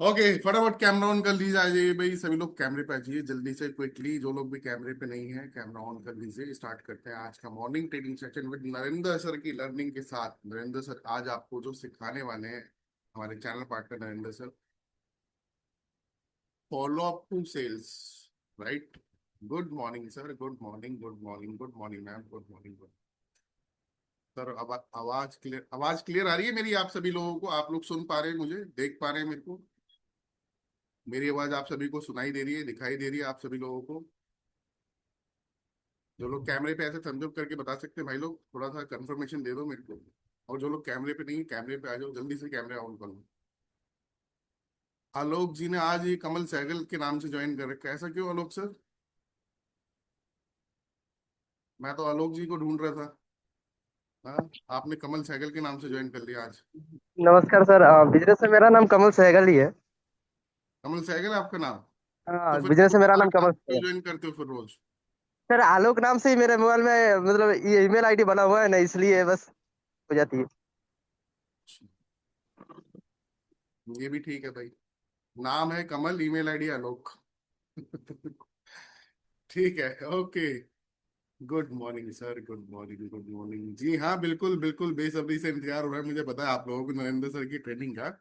Okay, फटाफट camera on कर लीजिए। आ जाइए भाई, सभी लोग कैमरे पे आ जाइए जल्दी से, क्विकली। जो लोग भी कैमरे पे नहीं है, कैमरा ऑन कर लीजिए। स्टार्ट करते हैं आज का morning training session with Narendra sir की लर्निंग के साथ। नरेंद्र सर आज आपको जो सिखाने वाले हैं, हमारे channel partner Narendra sir, follow up to sales, right. Good morning sir, good morning, good morning, good morning ma'am, good morning. Sir आवाज क्लियर आ रही है मेरी आप सभी लोगों को? आप लोग सुन पा रहे हैं मुझे, देख पा रहे हैं मेरे को? मेरी आवाज आप सभी को सुनाई दे रही है, दिखाई दे रही है आप सभी लोगों को? जो लोग कैमरे पे ऐसे थम्स अप करके बता सकते हैं भाई लोग, थोड़ा सा कंफर्मेशन दे दो मेरे को। और जो लोग कैमरे पे नहीं है, कैमरे पे आ जाओ जल्दी से, कैमरे ऑन कर लो। आलोक जी ने आज ये कमल सहगल के नाम से ज्वाइन कर रखा है, ऐसा क्यों आलोक सर? मैं तो आलोक जी को ढूंढ रहा था। हाँ, आपने कमल सहगल के नाम से ज्वाइन कर लिया आज। नमस्कार सर। बिजनेस में मेरा नाम कमल सहगल ही है। कमल सहगल है आपका नाम? तो हाँ, फिर बिजनेस में मेरा नाम नाम कमल क्यों सहगल। ज्वाइन करते हो फिर रोज? सर आलोक नाम से ही मेरे मोबाइल में मतलब ये ईमेल आईडी बना हुआ है ना, इसलिए बस हो जाती है। ये भी ठीक है भाई। नाम है कमल, ईमेल आईडी आलोक। ठीक है, okay. Good morning sir, good morning, good morning ji. हाँ, बिल्कुल बिल्कुल, बेसब्री से इंतजार हो रहा है, मुझे पता है आप लोगों को नरेंद्र सर की ट्रेनिंग का।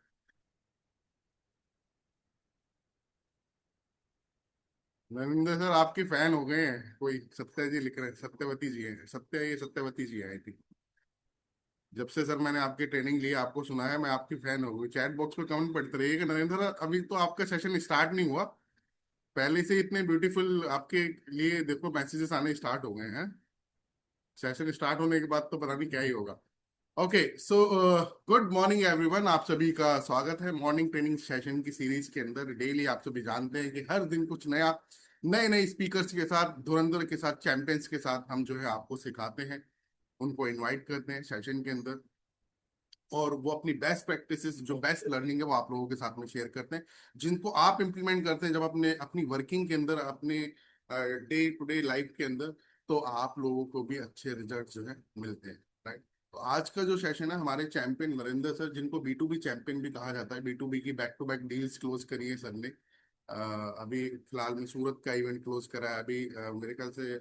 नरेंद्र सर आपके फैन हो गए हैं, कोई सत्या जी लिख रहे हैं, सत्यवती जी हैं, सत्या, ये सत्यवती जी आई थी। जब से सर मैंने आपकी ट्रेनिंग ली, आपको सुना है, मैं आपकी फैन हो गई। चैट बॉक्स में कमेंट पढ़ते रहिए कि नरेंद्र सर अभी तो आपका सेशन स्टार्ट नहीं हुआ, पहले से इतने ब्यूटीफुल आपके लिए देखो मैसेजेस आने स्टार्ट हो गए हैं। सेशन स्टार्ट होने के बाद तो पता नहीं क्या ही होगा। Okay, so good morning everyone, आप सभी का स्वागत है मॉर्निंग ट्रेनिंग सेशन की सीरीज के अंदर। डेली आप सभी जानते हैं कि हर दिन कुछ नया, नए नए स्पीकर्स के साथ, धुरंधर के साथ, चैंपियंस के साथ हम जो है आपको सिखाते हैं, उनको इनवाइट करते हैं सेशन के अंदर। और वो अपनी बेस्ट प्रैक्टिसेस, जो बेस्ट लर्निंग है, वो आप लोगों के साथ में शेयर करते हैं, जिनको आप इम्प्लीमेंट करते हैं जब अपने अपनी वर्किंग के अंदर, अपने डे टू डे लाइफ के अंदर, तो आप लोगों को भी अच्छे रिजल्ट जो है मिलते हैं, राइट। तो आज का जो सेशन है, हमारे चैंपियन नरेंद्र सर, जिनको बी टू बी चैंपियन भी कहा जाता है, बी टू बी की back to back deals close करी है सर ने। अभी फिलहाल में सूरत का इवेंट क्लोज करा है, अभी मेरे ख्याल से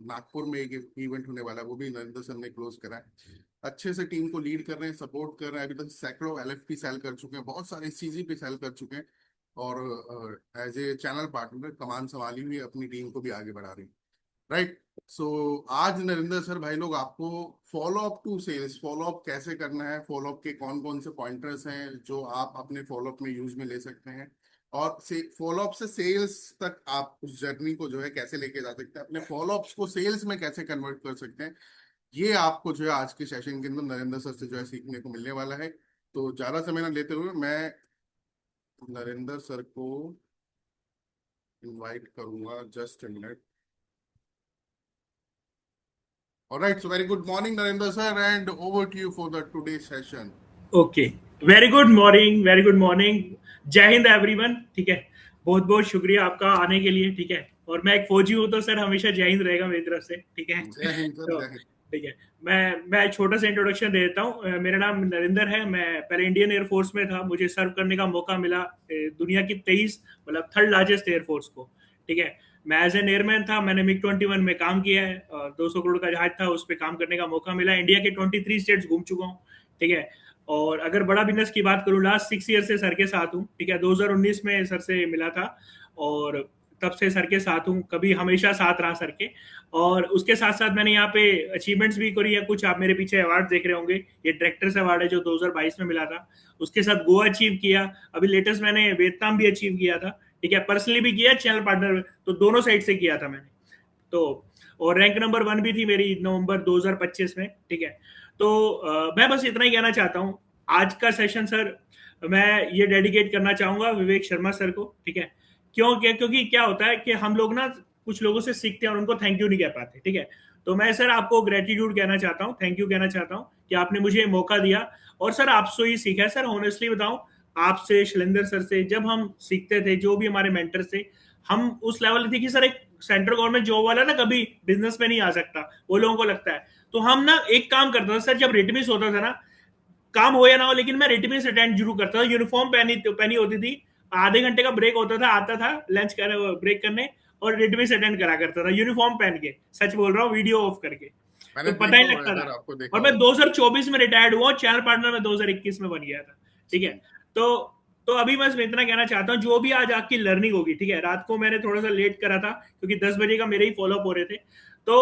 नागपुर में एक इवेंट होने वाला है, वो भी नरेंद्र सर ने क्लोज करा है। अच्छे से टीम को लीड कर रहे हैं, सपोर्ट कर रहे हैं। अभी तक सैकड़ों एलएफपी सेल कर चुके हैं, बहुत सारे सीजी पे सेल कर चुके हैं। और एज ए चैनल पार्टनर कमान संभाली हुई अपनी टीम को भी आगे बढ़ा रही है, राइट। सो आज नरेंद्र सर भाई लोग आपको follow up to sales, follow up कैसे करना है, फॉलो अप के कौन कौन से पॉइंटर्स हैं जो आप अपने फॉलो अप में यूज में ले सकते हैं, और से फॉलो अप से सेल्स तक आप उस जर्नी को जो है कैसे लेके जा सकते हैं, अपने फॉलो अप्स को सेल्स में कैसे कन्वर्ट कर सकते हैं। ये आपको जो है आज के सेशन के अंदर नरेंद्र सर से जो है सीखने को मिलने वाला है। तो ज्यादा समय ना लेते हुए मैं नरेंद्र सर को इनवाइट करूंगा, just a minute. Alright, so very good morning Narendra sir, and over to you for the today session. Okay. Very good morning, very good morning. जय हिंद एवरीवन। ठीक है, बहुत बहुत शुक्रिया आपका आने के लिए। ठीक है, और मैं एक फौजी हूँ तो सर हमेशा जय हिंद रहेगा मेरी तरफ से। ठीक है। जय हिंद सर, तो जय हिंद। ठीक है, मैं छोटा सा इंट्रोडक्शन दे देता हूँ। मेरा नाम नरेंद्र है। मैं पहले इंडियन एयरफोर्स में था, मुझे सर्व करने का मौका मिला दुनिया की 23 मतलब थर्ड लार्जेस्ट एयरफोर्स को। ठीक है, मैं एज एन एयरमैन था, मैंने मिग 21 में काम किया है, 200 करोड़ का जहाज था, उस पर काम करने का मौका मिला। इंडिया के 23 स्टेट्स घूम चुका हूँ। ठीक है, और अगर बड़ा बिजनेस की बात करूँ, लास्ट 6 ईयर से सर के साथ हूँ। ठीक है, 2019 में सर से मिला था और तब से सर के साथ हूँ, कभी हमेशा साथ रहा सर के। और उसके साथ साथ मैंने यहाँ पे अचीवमेंट्स भी करी है कुछ। आप मेरे पीछे अवार्ड देख रहे होंगे, ये डायरेक्टर्स अवार्ड है जो 2022 में मिला था। उसके साथ गोवा अचीव किया, अभी लेटेस्ट मैंने वियतनाम भी अचीव किया था। ठीक है, पर्सनली भी किया, चैनल पार्टनर, तो दोनों साइड से किया था मैंने। तो और रैंक नंबर 1 भी थी मेरी नवंबर 2025 में। ठीक है, तो मैं बस इतना ही कहना चाहता हूँ। आज का सेशन सर मैं ये डेडिकेट करना चाहूंगा विवेक शर्मा सर को। ठीक है, क्योंकि क्या होता है कि हम लोग ना कुछ लोगों से सीखते हैं और उनको थैंक यू नहीं कह पाते। ठीक है, तो मैं सर आपको ग्रेटिट्यूड कहना चाहता हूँ, थैंक यू कहना चाहता हूँ कि आपने मुझे मौका दिया। और सर आपसे ही सीखा है सर, ऑनेस्टली बताऊं, आपसे, शैलेंद्र सर से जब हम सीखते थे, जो भी हमारे मेंटर थे, हम उस लेवल थे कि सर एक सेंट्रल गवर्नमेंट जॉब वाला ना कभी बिजनेस में नहीं आ सकता, वो लोगों को लगता है। तो हम ना एक काम करता था सर, जब रिटमिस होता था ना, काम हो या ना हो, लेकिन मैं रिटमिस अटेंड जरूर करता था। यूनिफॉर्म पहनी पहनी होती थी, आधे घंटे का ब्रेक होता था, आता था लंच कर ब्रेक करने और रिडमिस अटेंड करा करता था यूनिफॉर्म पहन के, सच बोल रहा हूँ, वीडियो ऑफ करके, मैंने तो पता देखा ही हुआ है लगता सर, था। आपको देखा और मैं हुआ 2024 में रिटायर्ड हुआ, चैनल पार्टनर में 2021 में बन गया था, ठीक है। है। तो अभी बस मैं इतना कहना चाहता हूँ, जो भी आज आपकी लर्निंग होगी, ठीक है, रात को मैंने थोड़ा सा लेट करा था क्योंकि 10 बजे का मेरे ही फॉलो अप हो रहे थे, तो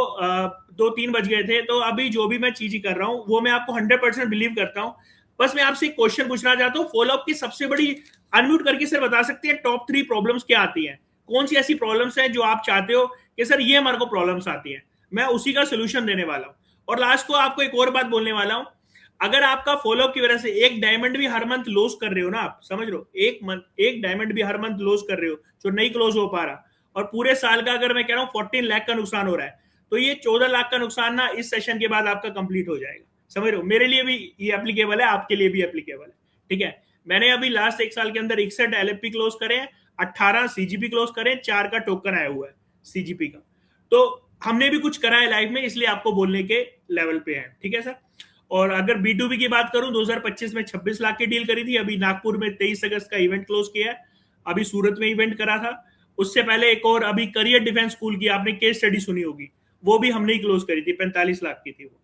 2-3 बज गए थे, तो अभी जो भी मैं चीजें कर रहा हूँ वो मैं आपको 100% बिलीव करता हूँ। बस मैं आपसे एक क्वेश्चन पूछना चाहता हूँ, फॉलो अप की सबसे बड़ी, अनम्यूट करके सर बता सकते हैं टॉप 3 प्रॉब्लम्स क्या आती हैं, कौन सी ऐसी प्रॉब्लम्स हैं जो आप चाहते हो कि सर ये हमारे को प्रॉब्लम्स आती हैं, मैं उसी का सोल्यूशन देने वाला हूँ। और लास्ट को आपको एक और बात बोलने वाला हूँ, अगर आपका फॉलो की वजह से एक डायमंड भी हर मंथ लॉस कर रहे हो ना, आप समझ लो, एक डायमंड भी हर मंथ लॉस कर रहे हो जो नहीं क्लोज हो पा रहा, और पूरे साल का अगर मैं कह रहा हूँ 14 लाख का नुकसान हो रहा है, तो ये 14 लाख का नुकसान ना इस सेशन के बाद आपका कंप्लीट हो जाएगा। समझ रहे हो, मेरे लिए भी ये एप्लीकेबल है, आपके लिए भी एप्लीकेबल है, ठीक है। मैंने अभी लास्ट एक साल के अंदर 61 एलएफपी क्लोज करे हैं, 18 सीजीपी क्लोज करे, 4 का टोकन आया हुआ है सीजीपी का, तो हमने भी कुछ करा है लाइफ में, इसलिए आपको बोलने के लेवल पे है, ठीक है सर। और अगर B2B की बात करूं, 2025 में 26 लाख की डील करी थी, अभी नागपुर में 23 अगस्त का इवेंट क्लोज किया है, अभी सूरत में इवेंट करा था, उससे पहले एक और अभी करियर डिफेंस स्कूल की आपने केस स्टडी सुनी होगी, वो भी हमने ही क्लोज करी थी, 45 लाख की थी वो,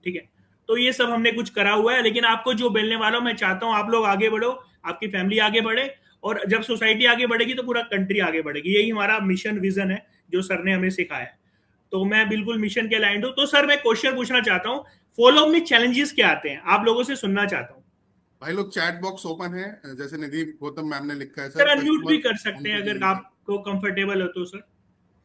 ठीक है। तो ये सब हमने कुछ करा हुआ है, लेकिन आपको जो मिलने वाला हूं, मैं चाहता हूं आप लोग आगे बढ़ो, आपकी फैमिली आगे बढ़े, और जब सोसाइटी आगे बढ़ेगी तो पूरा कंट्री आगे बढ़ेगी, यही हमारा मिशन विजन है जो सर ने हमें सिखाया है। तो मैं बिल्कुल मिशन के अलाइंड हूं। तो सर मैं क्वेश्चन पूछना चाहता हूं, फॉलो में चैलेंजेस क्या आते हैं, आप लोगों से सुनना चाहता हूं। भाई लोग, चैट बॉक्स ओपन है, जैसे निधि गौतम मैम ने लिखा है सर सर, अनम्यूट भी कस्टमर कर सकते हैं अगर उनकी आपको कंफर्टेबल हो तो सर।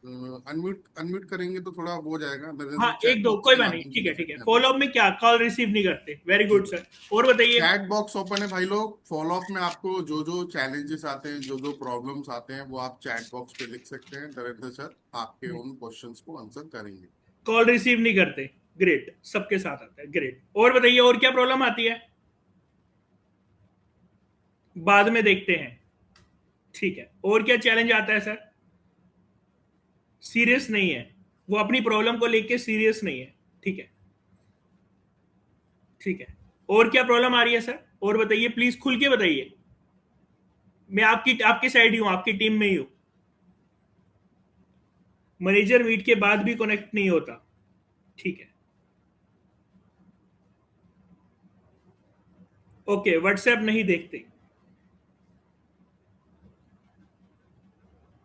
अनम्यूट अनम्यूट करेंगे तो थोड़ा वो हो जाएगा, मेरे हाँ से एक चैट दो, बॉक्स कोई के बात नहीं, माध्यम से ठीक है लिख ठीक है, सकते हैं आप फॉलो लोग। अप में क्या कॉल रिसीव नहीं करते, वेरी जी गुड जी। सर, और बताइए। चैट बॉक्स ओपन है भाई लोग, फॉलो अप में आपको जो जो चैलेंजेस आते हैं, जो जो प्रॉब्लम्स आते हैं, वो आप चैट बॉक्स पे लिख सकते हैं, नरेंद्र सर आपके उन क्वेश्चंस को आंसर करेंगे। कॉल रिसीव नहीं करते, ग्रेट, सबके साथ आता है, ग्रेट। और बताइए और क्या प्रॉब्लम आती है, बाद में देखते हैं, ठीक है। और क्या चैलेंज आता है सर, सीरियस नहीं है, वो अपनी प्रॉब्लम को लेके सीरियस नहीं है, ठीक है, ठीक है। और क्या प्रॉब्लम आ रही है सर, और बताइए प्लीज खुल के बताइए, मैं आपकी आपकी साइड ही हूं, आपकी टीम में ही हूं। मैनेजर मीट के बाद भी कनेक्ट नहीं होता, ठीक है, ओके, व्हाट्सएप नहीं देखते,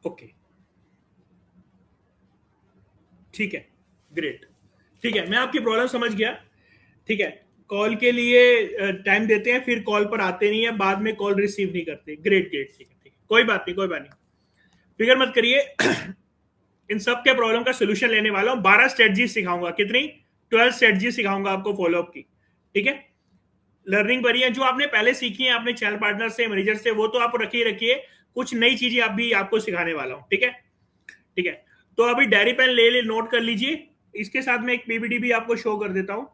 ओके, ठीक है, ग्रेट, ठीक है, मैं आपकी प्रॉब्लम समझ गया, ठीक है। कॉल के लिए टाइम देते हैं, फिर कॉल पर आते नहीं है, बाद में कॉल रिसीव नहीं करते, ग्रेट ग्रेट, ठीक है ठीक है, कोई बात नहीं, कोई बात नहीं, फिक्र मत करिए। इन सब के प्रॉब्लम का सोल्यूशन लेने वाला हूं, 12 स्ट्रेटजी सिखाऊंगा, कितनी, 12 स्ट्रेटजी सिखाऊंगा आपको फॉलोअप की, ठीक है। लर्निंग बड़ी है, जो आपने पहले सीखी है अपने चैनल पार्टनर से, मैनेजर से, वो तो आप रखिए रखिए, कुछ नई चीजें आप भी आपको सिखाने वाला हूं, ठीक है, ठीक है। तो अभी डायरी पेन ले ले, नोट कर लीजिए, इसके साथ में एक पीपीटी भी आपको शो कर देता हूं।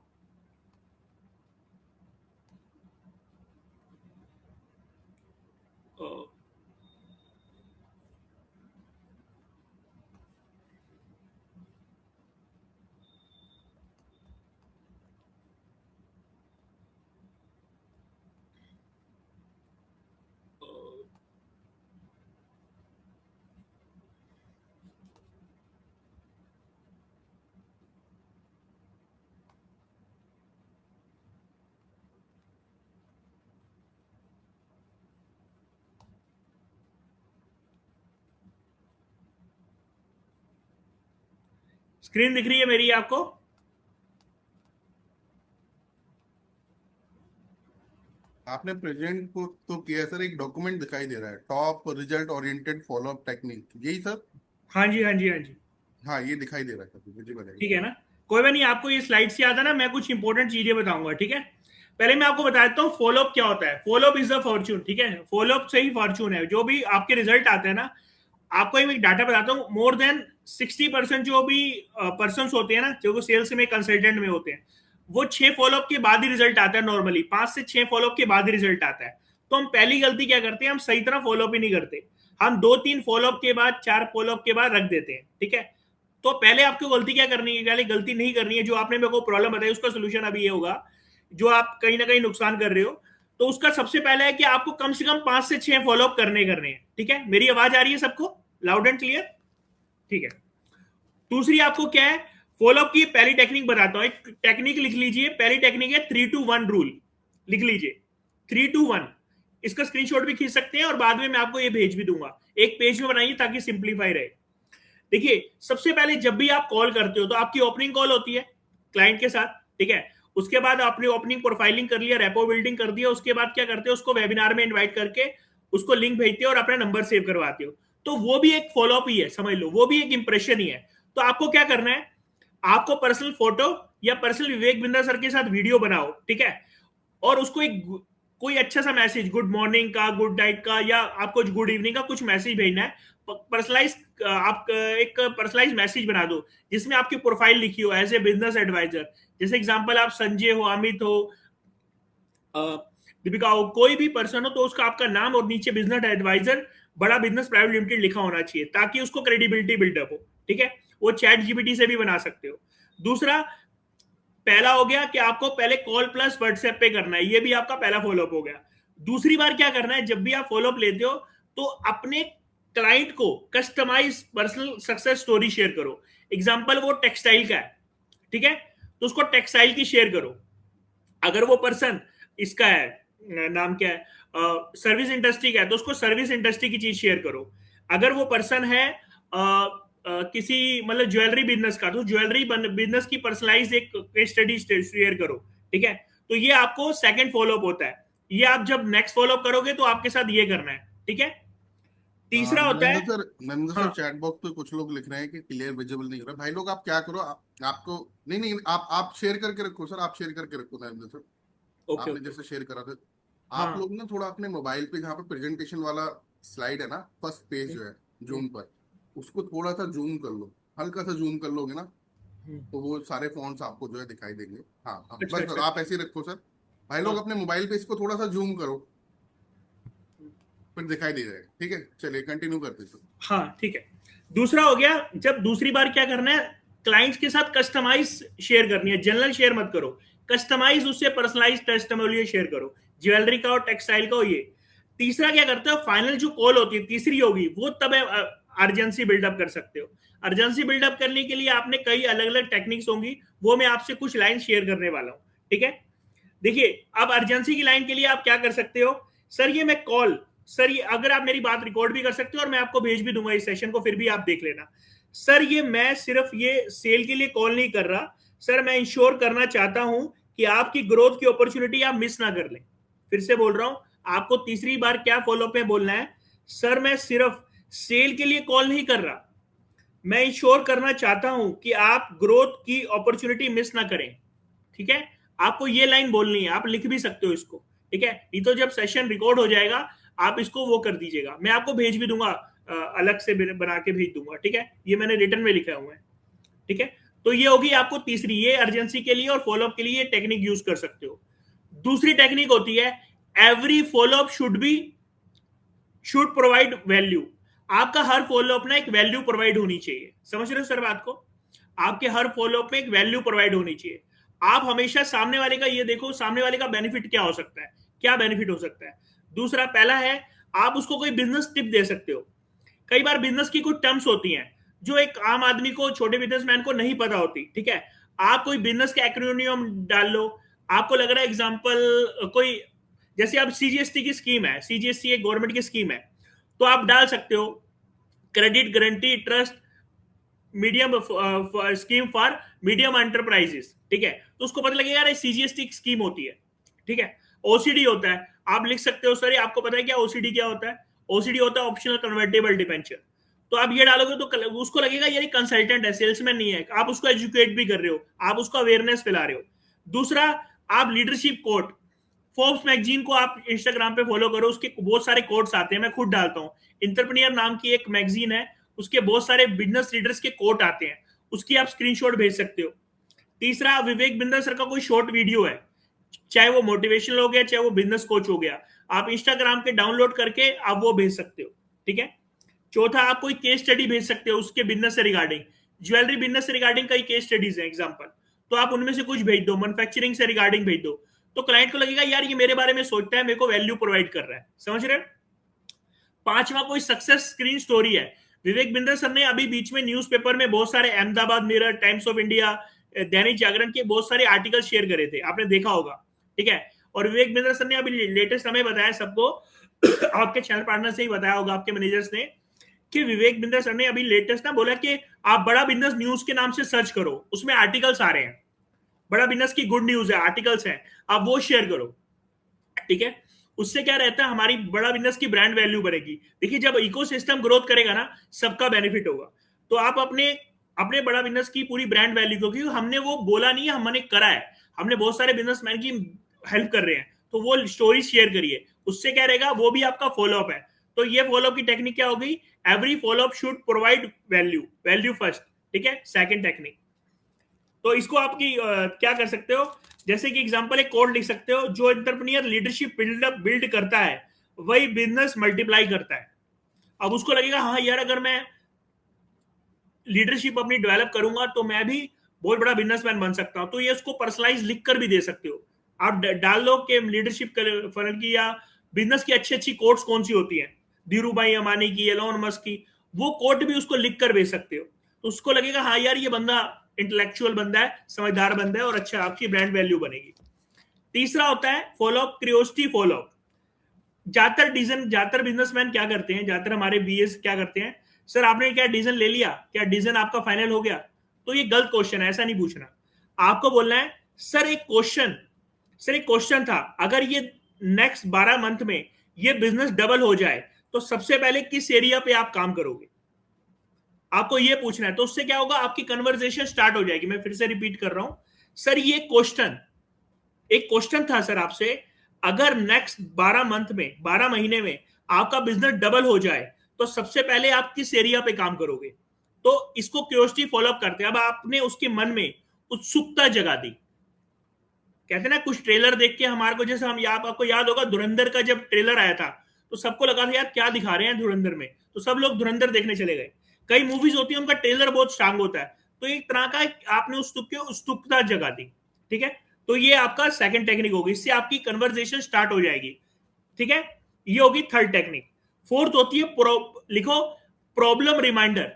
स्क्रीन दिख रही है मेरी आपको, आपने प्रेजेंट को तो किया सर, एक डॉक्यूमेंट दिखाई दे रहा है, top result oriented follow up technique, यही सर? हाँ जी हाँ जी हाँ जी, हाँ, ये दिखाई दे रहा है सर, मुझे बताइए। ठीक है ना, कोई बात नहीं, आपको ये स्लाइड से याद है ना, मैं कुछ इंपॉर्टेंट चीजें बताऊंगा, ठीक है। पहले मैं आपको बता देता हूँ फॉलोअप क्या होता है, फॉलोअप इज अ फॉर्चून, ठीक है, फॉलोअप से ही फॉर्चून है, जो भी आपके रिजल्ट आते हैं ना, आपको एक डाटा बताता हूँ, मोर देन 60% जो भी पर्सन होते हैं ना, जो सेल्स में कंसल्टेंट में होते हैं, वो 6 फॉलोअप के बाद ही रिजल्ट आता है, नॉर्मली 5 से 6 फॉलोअप के बाद ही रिजल्ट आता है। तो हम पहली गलती क्या करते हैं, हम सही तरह फॉलोअप ही नहीं करते, हम 2-3 फॉलोअप के बाद, 4 फॉलोअप के बाद रख देते हैं, ठीक है। तो पहले आपको गलती क्या करनी है, पहले गलती नहीं करनी है, जो आपने मेरे को प्रॉब्लम बताई उसका सोल्यूशन अभी ये होगा, जो आप कहीं ना कहीं नुकसान कर रहे हो, तो उसका सबसे पहले है कि आपको कम से कम 5 से 6 फॉलोअप करने हैं। ठीक है, मेरी आवाज आ रही है सबको लाउड एंड क्लियर? ठीक है। दूसरी आपको क्या है, फॉलोअप की पहली टेक्निक बताता हूं। एक टेक्निक लिख लीजिए, पहली टेक्निक है 3-2-1 रूल। लिख लीजिए 3-2-1। इसका स्क्रीनशॉट भी खींच सकते हैं और बाद में मैं आपको ये भेज भी दूंगा। एक पेज में बनाइए ताकि सिंप्लीफाई रहे। देखिए, सबसे पहले जब भी आप कॉल करते हो तो आपकी ओपनिंग कॉल होती है क्लाइंट के साथ। ठीक है, उसके बाद आपने ओपनिंग प्रोफाइलिंग कर लिया, रेपो बिल्डिंग कर दिया, उसके बाद क्या करते हो, उसको वेबिनार में इनवाइट करके उसको लिंक भेजते हो और अपना नंबर सेव करवाते हो। तो वो भी एक फॉलोअप ही है, समझ लो, वो भी एक इंप्रेशन ही है। तो आपको क्या करना है, आपको पर्सनल फोटो या पर्सनल विवेक बिंद्रा सर के साथ वीडियो बनाओ। ठीक है, और उसको एक कोई अच्छा सा मैसेज, गुड मॉर्निंग का, गुड नाइट का, या आपको गुड इवनिंग का कुछ मैसेज भेजना है। पर्सनलाइज, आप एक पर्सनलाइज मैसेज बना दो जिसमें आपकी प्रोफाइल लिखी हो एज ए बिजनेस एडवाइजर। जैसे एग्जांपल आप संजय हो, अमित हो, दीपिका हो, कोई भी पर्सन हो, तो उसका आपका नाम और नीचे बिजनेस एडवाइजर बड़ा बिजनेस प्राइवेट लिमिटेड लिखा होना चाहिए ताकि उसको क्रेडिबिलिटी बिल्डअप हो। ठीक है, वो चैट जीपीटी से भी बना सकते हो। दूसरा, पहला हो गया कि आपको पहले कॉल प्लस व्हाट्सएप पे करना है, ये भी आपका पहला फॉलोअप हो गया। दूसरी बार क्या करना है, जब भी आप फॉलोअप लेते हो तो अपने क्लाइंट को customize personal success story share करो। एग्जांपल वो टेक्सटाइल का है, ठीक है, तो उसको टेक्सटाइल की शेयर करो। अगर वो पर्सन इसका है, नाम क्या है, सर्विस इंडस्ट्री का है, तो उसको सर्विस इंडस्ट्री की चीज शेयर करो। अगर वो पर्सन है किसी मतलब ज्वेलरी बिजनेस का, तो ज्वेलरी बिजनेस की पर्सनलाइज एक केस स्टडी शेयर करो। ठीक है, तो ये आपको सेकंड फॉलोअप होता है। ये आप जब नेक्स्ट फॉलोअप करोगे तो आपके साथ ये करना है। ठीक है, तीसरा होता है, नरेंद्र सर हाँ, चैट बॉक्स पे कुछ लोग लिख रहे हैं कि क्लियर विजिबल नहीं हो रहा। भाई लोग आप क्या करो, आपको नहीं नहीं, आप शेयर करके रखो सर, आप शेयर करके रखो नरेंद्र सर। ओके आपने ओके, जैसे शेयर करा था, आप हाँ, लोग ना थोड़ा अपने मोबाइल पे जहाँ पे प्रेजेंटेशन वाला स्लाइड है ना, फर्स्ट पेज हम्म, जो है हम्म, जूम पर, उसको थोड़ा सा जूम कर लो। हल्का सा जूम कर लोगे ना, हम्म। तो वो सारे फॉन्ट्स आपको जो है दिखाई देंगे। हाँ हाँ, अच्छा बस बस अच्छा आप अच्छा, ऐसे ही रखो सर। भाई लोग हाँ अपने मोबाइल पे इसको थोड़ा सा जूम करो, फिर दिखाई दे जाएगा। ठीक है, चलिए कंटिन्यू करते सर। हाँ, ठीक है। दूसरा हो गया, जब दूसरी बार क्या करना है, क्लाइंट्स के साथ कस्टमाइज शेयर करनी है, जनरल शेयर मत करो, कस्टमाइज उससे पर्सनलाइज टेस्टिमोनियल शेयर करो, ज्वेलरी का और टेक्सटाइल का हो ये। तीसरा क्या करते हो, फाइनल जो कॉल होती है तीसरी होगी, वो तब अर्जेंसी बिल्डअप कर सकते हो। अर्जेंसी बिल्डअप करने के लिए आपने कई अलग अलग टेक्निक्स होंगी, वो मैं आपसे कुछ लाइन शेयर करने वाला हूँ। ठीक है, देखिए, अब अर्जेंसी की लाइन के लिए आप क्या कर सकते हो, सर ये मैं कॉल, सर ये अगर आप मेरी बात रिकॉर्ड भी कर सकते हो और मैं आपको भेज भी दूंगा इस सेशन को, फिर भी आप देख लेना। सर ये मैं सिर्फ ये सेल के लिए कॉल नहीं कर रहा, सर मैं इंश्योर करना चाहता हूं कि आपकी ग्रोथ की अपॉर्चुनिटी आप मिस ना कर लें। फिर से बोल रहा हूं, आपको तीसरी बार क्या फॉलोअप में बोलना है, सर मैं सिर्फ सेल के लिए कॉल नहीं कर रहा, मैं इंश्योर करना चाहता हूं कि आप ग्रोथ की अपॉर्चुनिटी मिस ना करें। ठीक है, आपको ये लाइन बोलनी है, आप लिख भी सकते हो इसको। ठीक है, ये तो जब सेशन रिकॉर्ड हो जाएगा आप इसको वो कर दीजिएगा, मैं आपको भेज भी दूंगा, अलग से बना के भेज दूंगा। ठीक है, ये मैंने रिटर्न में लिखा हुआ है। ठीक है, तो ये होगी आपको तीसरी, ये अर्जेंसी के लिए और फॉलोअप के लिए टेक्निक यूज कर सकते हो। दूसरी टेक्निक होती है, every follow up should provide value. आपका हर फॉलोअप ना एक वैल्यू प्रोवाइड होनी चाहिए, समझ रहे हो सर बात को, आपके हर फॉलोअप में एक वैल्यू प्रोवाइड होनी चाहिए। आप हमेशा सामने वाले का ये देखो, सामने वाले का बेनिफिट क्या हो सकता है, क्या बेनिफिट हो सकता है। दूसरा, पहला है, आप उसको कोई बिजनेस टिप दे सकते हो। कई बार बिजनेस की कुछ टर्म्स होती हैं जो एक आम आदमी को, छोटे बिजनेसमैन को नहीं पता होती। ठीक है, आप कोई बिजनेस का एक्रोनियम डाल लो, आपको लग रहा है एग्जांपल कोई, जैसे अब सीजीएसटी की स्कीम है, सीजीएसटी एक गवर्नमेंट की स्कीम है, तो आप डाल सकते हो credit guarantee trust medium scheme for medium enterprises. ठीक है, तो उसको पता लगेगा यार सीजीएसटी स्कीम होती है। ठीक है, ओसीडी होता है, आप लिख सकते हो, सर आपको पता है क्या ओसीडी क्या होता है, ओसीडी होता है ऑप्शनल कन्वर्टेबल डिबेंचर। तो आप ये डालोगे तो उसको लगेगा यार कंसल्टेंट है, सेल्समैन नहीं है, आप उसको एजुकेट भी कर रहे हो, आप उसको अवेयरनेस फैला रहे हो। दूसरा, आप लीडरशिप कोट, फोर्ब्स मैगजीन को आप इंस्टाग्राम पे फॉलो करो, उसके बहुत सारे कोट्स आते हैं, मैं खुद डालता हूँ। इंटरप्रेन्योर नाम की एक मैगजीन है, उसके बहुत सारे बिजनेस लीडर्स के कोट आते हैं, उसकी आप स्क्रीनशॉट भेज सकते हो। तीसरा, विवेक बिंदर सर का कोई शॉर्ट वीडियो है, चाहे वो मोटिवेशनल हो गया, चाहे वो बिजनेस कोच हो गया, आप इंस्टाग्राम के डाउनलोड करके आप वो भेज सकते हो। ठीक है, चौथा, आप कोई केस स्टडी भेज सकते हो उसके बिजनेस से रिगार्डिंग, ज्वेलरी बिजनेस से रिगार्डिंग कई केस स्टडीज हैं एग्जांपल, तो आप उनमें से कुछ भेज दो, मैन्युफैक्चरिंग से रिगार्डिंग भेज दो। तो क्लाइंट को लगेगा यार ये मेरे बारे में सोचता है, मेरे को वैल्यू प्रोवाइड कर रहा है। समझ रहे हैं? पांचवा कोई सक्सेस स्क्रीन स्टोरी है। विवेक बिंदर सर ने अभी बीच में न्यूज़पेपर में बहुत सारे, Ahmedabad mirror, times of India, Dainik Jagran के बहुत सारे आर्टिकल शेयर करे थे, आपने देखा होगा, ठीक है। और विवेक बिंदर सर ने अभी लेटेस्ट हमें बताया सबको आपके चैनल पार्टनर से ही बताया होगा, आपके मैनेजर्स ने, कि विवेक बिंदर सर ने अभी लेटेस्ट ना बोला कि आप बड़ा बिजनेस न्यूज के नाम से सर्च करो, उसमें आर्टिकल्स आ रहे हैं, बड़ा बिजनेस की गुड न्यूज है, आर्टिकल्स हैं, आप वो शेयर करो, ठीक है। उससे क्या रहता है, हमारी बड़ा बिजनेस की ब्रांड वैल्यू बढ़ेगी। देखिए जब इकोसिस्टम ग्रोथ करेगा ना, सबका बेनिफिट होगा। तो आप अपने अपने बड़ा बिजनेस की पूरी ब्रांड वैल्यू को, क्योंकि हमने वो बोला नहीं है, हमने करा है, हमने बहुत सारे बिजनेसमैन की हेल्प कर रहे हैं, तो वो स्टोरी शेयर करिए। उससे क्या रहेगा, वो भी आपका फॉलोअप है। तो ये फॉलोअप की टेक्निक क्या हो गई, every follow up should provide value, value first, ठीक है। सेकंड टेक्निक, तो इसको आपकी क्या कर सकते हो, जैसे कि एग्जांपल एक कोड लिख सकते हो, जो एंटरप्रेन्योर लीडरशिप बिल्ड करता है वही बिजनेस मल्टीप्लाई करता है। अब उसको लगेगा हाँ यार, अगर मैं लीडरशिप अपनी डेवलप करूंगा तो मैं भी बहुत बड़ा बिजनेसमैन बन सकता हूं। तो ये उसको पर्सनलाइज लिख कर भी दे सकते हो आप, डाल लो कि लीडरशिप फर्म की या बिजनेस की अच्छी अच्छी कोट्स कौन सी होती हैं, धीरू भाई अंबानी की, एलोन मस्क की, वो कोट भी उसको लिख कर भेज सकते हो। तो उसको लगेगा हाँ यार ये बंदा इंटेलेक्चुअल बंदा है, समझदार बंदा है, और अच्छा आपकी ब्रांड वैल्यू बनेगी। तीसरा होता है फॉलोअप, क्रियोसिटी फॉलोअप। ज्यादातर बिजनेसमैन क्या करते हैं, ज्यादातर हमारे बीएस क्या करते हैं, सर आपने क्या डिसीजन ले लिया, क्या डिसीजन आपका फाइनल हो गया? तो ये गलत क्वेश्चन है, ऐसा नहीं पूछना। आपको बोलना है सर एक क्वेश्चन था, अगर ये नेक्स्ट 12 मंथ में ये बिजनेस डबल हो जाए तो सबसे पहले किस एरिया पे आप काम करोगे? आपको ये पूछना है। तो उससे क्या होगा, आपकी कन्वर्सेशन स्टार्ट हो जाएगी। मैं फिर से रिपीट कर रहा हूं, सर ये क्वेश्चन, एक क्वेश्चन था सर आपसे, अगर नेक्स्ट 12 मंथ में, 12 महीने में आपका बिजनेस डबल हो जाए तो सबसे पहले आप किस एरिया पे काम करोगे? तो इसको क्यूरियोसिटी फॉलोअप करते हैं। अब आपने उसके मन में उत्सुकता जगा दी। कहते हैं ना, कुछ ट्रेलर देख के हमारे को, जैसे हम, आपको याद होगा धुरंधर का जब ट्रेलर आया था तो सबको लगा था यार क्या दिखा रहे हैं धुरंधर में, तो सब लोग धुरंधर देखने चले गए। कई मूवीज होती है उनका ट्रेलर बहुत स्ट्रांग होता है, तो एक तरह का आपने उत्सुकता जगा दी, ठीक है। तो ये आपका सेकंड टेक्निक होगी, इससे आपकी कन्वर्सेशन स्टार्ट हो जाएगी, ठीक है। ये होगी थर्ड टेक्निक। फोर्थ होती है लिखो, प्रॉब्लम रिमाइंडर।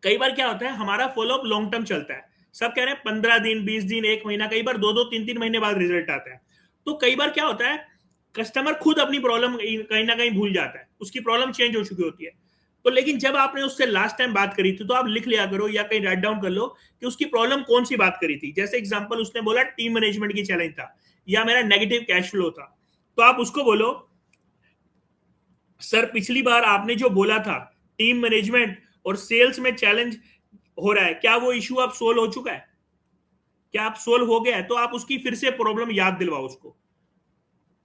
कई बार क्या होता है, हमारा फॉलोअप लॉन्ग टर्म चलता है, सब कह रहे हैं 15 दिन, 20 दिन, एक महीना, कई बार 2-2, 3-3 महीने बाद रिजल्ट आता है। तो कई बार क्या होता है, कस्टमर खुद अपनी प्रॉब्लम कहीं ना कहीं भूल जाता है, उसकी प्रॉब्लम चेंज हो चुकी होती है। तो लेकिन जब आपने उससे लास्ट टाइम बात करी थी तो आप लिख लिया करो या कहीं राइट डाउन कर लो कि उसकी प्रॉब्लम कौन सी बात करी थी। जैसे एग्जांपल उसने बोला टीम मैनेजमेंट की चैलेंज था, या मेरा नेगेटिव कैश फ्लो था, तो आप उसको बोलो, सर पिछली बार आपने जो बोला था टीम मैनेजमेंट और सेल्स में चैलेंज हो रहा है, क्या वो इशू आप सोल्व हो चुका है? क्या आप सोल्व हो गया है? तो आप उसकी फिर से प्रॉब्लम याद दिलवाओ उसको,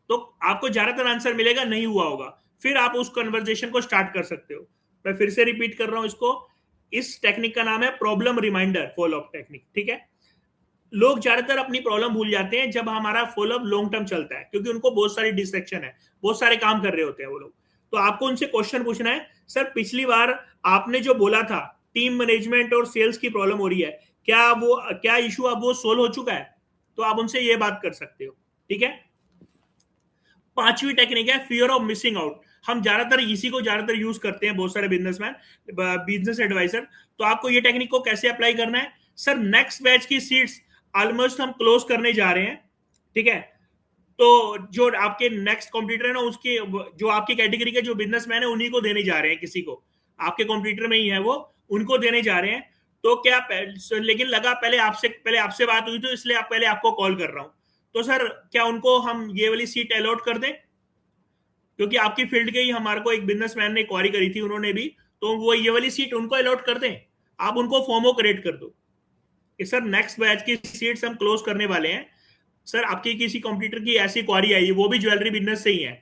तो आपको ज्यादातर आंसर मिलेगा नहीं हुआ होगा, फिर आप उस कन्वर्जेशन को स्टार्ट कर सकते हो। मैं फिर से रिपीट कर रहा हूं इसको, इस टेक्निक का नाम है प्रॉब्लम रिमाइंडर फॉलोअप टेक्निक, ठीक है। लोग ज्यादातर अपनी प्रॉब्लम भूल जाते हैं जब हमारा फॉलोअप लॉन्ग टर्म चलता है, क्योंकि उनको बहुत सारी डिस्ट्रैक्शन है, बहुत सारे काम कर रहे होते हैं वो लोग। तो आपको उनसे क्वेश्चन पूछना है, सर पिछली बार आपने जो बोला था टीम मैनेजमेंट और सेल्स की प्रॉब्लम हो रही है, क्या इशू अब वो सोल्व हो चुका है? तो आप उनसे ये बात कर सकते हो, ठीक है। पांचवी टेक्निक है फियर ऑफ मिसिंग आउट। हम ज्यादातर इसी को ज्यादातर यूज करते हैं बहुत सारे बिजनेसमैन, बिजनेस एडवाइजर। तो आपको ये टेक्निक को कैसे अप्लाई करना है, सर नेक्स्ट बैच की सीट्स ऑलमोस्ट हम क्लोज करने जा रहे हैं, ठीक है। तो जो आपके नेक्स्ट कॉम्पिटिटर है ना, उसके जो आपकी कैटेगरी के जो बिजनेसमैन है उन्हीं को देने जा रहे हैं, किसी को आपके कॉम्पिटिटर में ही है वो, उनको देने जा रहे हैं। तो क्या लेकिन लगा पहले आपसे बात हुई तो इसलिए पहले आपको कॉल कर रहा हूं। तो सर क्या उनको हम ये वाली सीट अलॉट कर दें, क्योंकि आपकी फील्ड के ही हमारे को एक बिजनेसमैन ने क्वारी करी थी उन्होंने भी, तो वो ये वाली सीट उनको अलॉट कर दें। आप उनको फॉर्मो क्रिएट कर दो कि सर नेक्स्ट बैच की सीट्स हम क्लोज करने वाले हैं, सर आपकी किसी कंप्यूटर की ऐसी क्वारी आई, वो भी ज्वेलरी बिजनेस से ही है,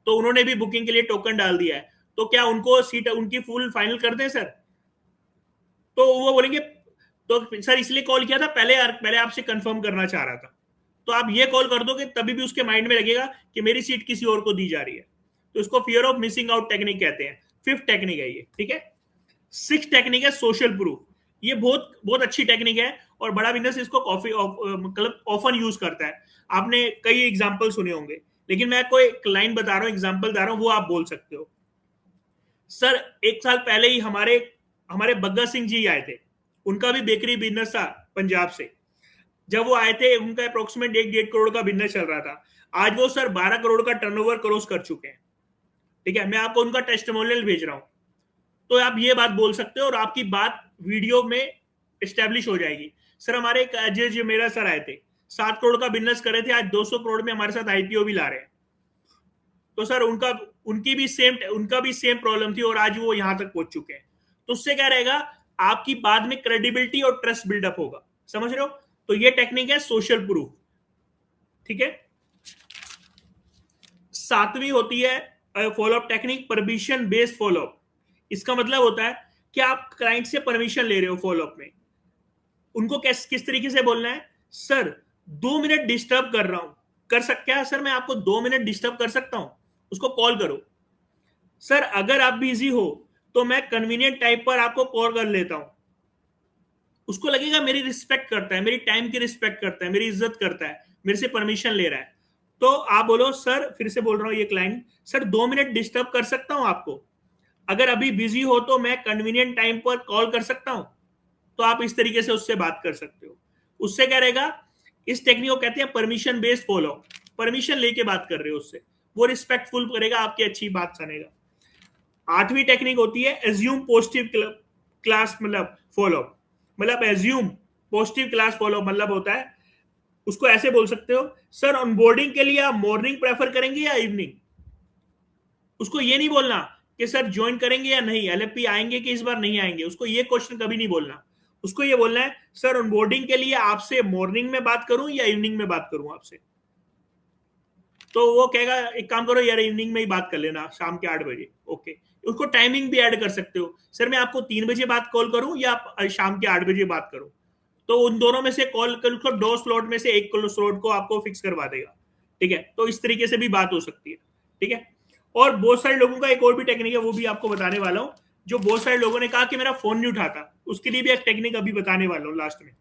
तो उन्होंने भी बुकिंग के लिए टोकन डाल दिया है, तो क्या उनको सीट उनकी फुल फाइनल कर दें सर? तो वो बोलेंगे, तो सर इसलिए कॉल किया था, पहले आपसे कंफर्म करना चाह रहा था। तो आप ये कॉल कर दोगे तभी भी उसके माइंड में लगेगा कि मेरी सीट किसी और को दी जा रही है। तो इसको fear of missing out technique कहते हैं। फिफ्थ टेक्निक है ये, ठीक है। सिक्स टेक्निक है सोशल प्रूफ। ये बहुत बहुत अच्छी टेक्निक है और बड़ा बिजनेस इसको कॉफी मतलब ऑफन यूज करता है। आपने कई एग्जाम्पल सुने होंगे, लेकिन मैं कोई लाइन बता रहा हूँ, एग्जाम्पल बता रहा हूँ, वो आप बोल सकते हो। सर 1 साल पहले ही हमारे हमारे बग्गा सिंह जी आए थे, उनका भी बेकरी बिजनेस था पंजाब से। जब वो आए थे उनका अप्रोक्सीमेट 1-1.5 करोड़ का बिजनेस चल रहा था। आज वो सर 12 करोड़ का टर्नओवर क्रॉस कर चुके हैं। ठीक है, मैं आपको उनका टेस्टिमोनियल भेज रहा हूँ। तो आप ये बात बोल सकते हो और आपकी बात वीडियो में एस्टेब्लिश हो जाएगी। सर हमारे एक अजय जी मेरा सर आए थे, 7 करोड़ का बिजनेस करे थे, आज 200 करोड़ में हमारे साथ आईपीओ भी ला रहे हैं। तो सर उनका भी सेम प्रॉब्लम थी और आज वो यहां तक पहुंच चुके हैं। तो उससे क्या रहेगा, आपकी बाद में क्रेडिबिलिटी और ट्रस्ट बिल्डअप होगा। समझ रहे हो? तो ये टेक्निक है सोशल प्रूफ। ठीक है। 7वीं होती है follow up technique, permission based follow up. इसका मतलब होता है कि आप क्लाइंट से परमिशन ले रहे हो फॉलोअप में, उनको किस तरीके से बोलना है। सर 2 मिनट डिस्टर्ब कर रहा हूं, कर सकते हैं सर, मैं आपको 2 मिनट डिस्टर्ब कर सकता हूं, उसको कॉल करो। सर अगर आप बिजी हो तो मैं कन्वीनियंट टाइम पर आपको कॉल कर लेता हूं। उसको लगेगा मेरी रिस्पेक्ट करता है, मेरी टाइम की रिस्पेक्ट करता है, मेरी इज्जत करता है, मेरे से परमिशन ले रहा है। तो आप बोलो सर, फिर से बोल रहा हूं ये क्लाइंट, सर 2 मिनट डिस्टर्ब कर सकता हूं आपको, अगर अभी बिजी हो तो मैं कन्वीनियंट टाइम पर कॉल कर सकता हूं। तो आप इस तरीके से उससे बात कर सकते हो। उससे क्या रहेगा, इस टेक्निक को कहते हैं परमिशन बेस्ड फॉलो। परमिशन लेके बात कर रहे हो उससे, वो रिस्पेक्टफुल करेगा, आपकी अच्छी बात सुनेगा। 8वीं टेक्निक होती है एज्यूम पॉजिटिव क्लास मतलब फॉलो। मतलब एज्यूम पॉजिटिव क्लास फॉलो मतलब होता है, उसको ऐसे बोल सकते हो, सर ऑनबोर्डिंग के लिए आप मॉर्निंग प्रेफर करेंगे या इवनिंग। उसको ये नहीं बोलना कि सर ज्वाइन करेंगे या नहीं, एलएफपी आएंगे कि इस बार नहीं आएंगे, उसको ये क्वेश्चन कभी नहीं बोलना। उसको ये बोलना है, सर ऑनबोर्डिंग के लिए आपसे मॉर्निंग में बात करूं या इवनिंग में बात करूं आपसे। तो वो कहेगा एक काम करो यार, इवनिंग में ही बात कर लेना, शाम के 8 बजे। ओके, उसको टाइमिंग भी ऐड कर सकते हो, सर मैं आपको 3 बजे बात कॉल करूं या शाम के 8 बजे बात करूं। तो उन दोनों में से कॉल कर, 2 स्लॉट में से एक स्लॉट को आपको फिक्स करवा देगा। ठीक है, तो इस तरीके से भी बात हो सकती है। ठीक है। और बहुत सारे लोगों का एक और भी टेक्निक है, वो भी आपको बताने वाला हूं। जो बहुत सारे लोगों ने कहा कि मेरा फोन नहीं उठाता, उसके लिए भी एक टेक्निक अभी बताने वाला हूं लास्ट में।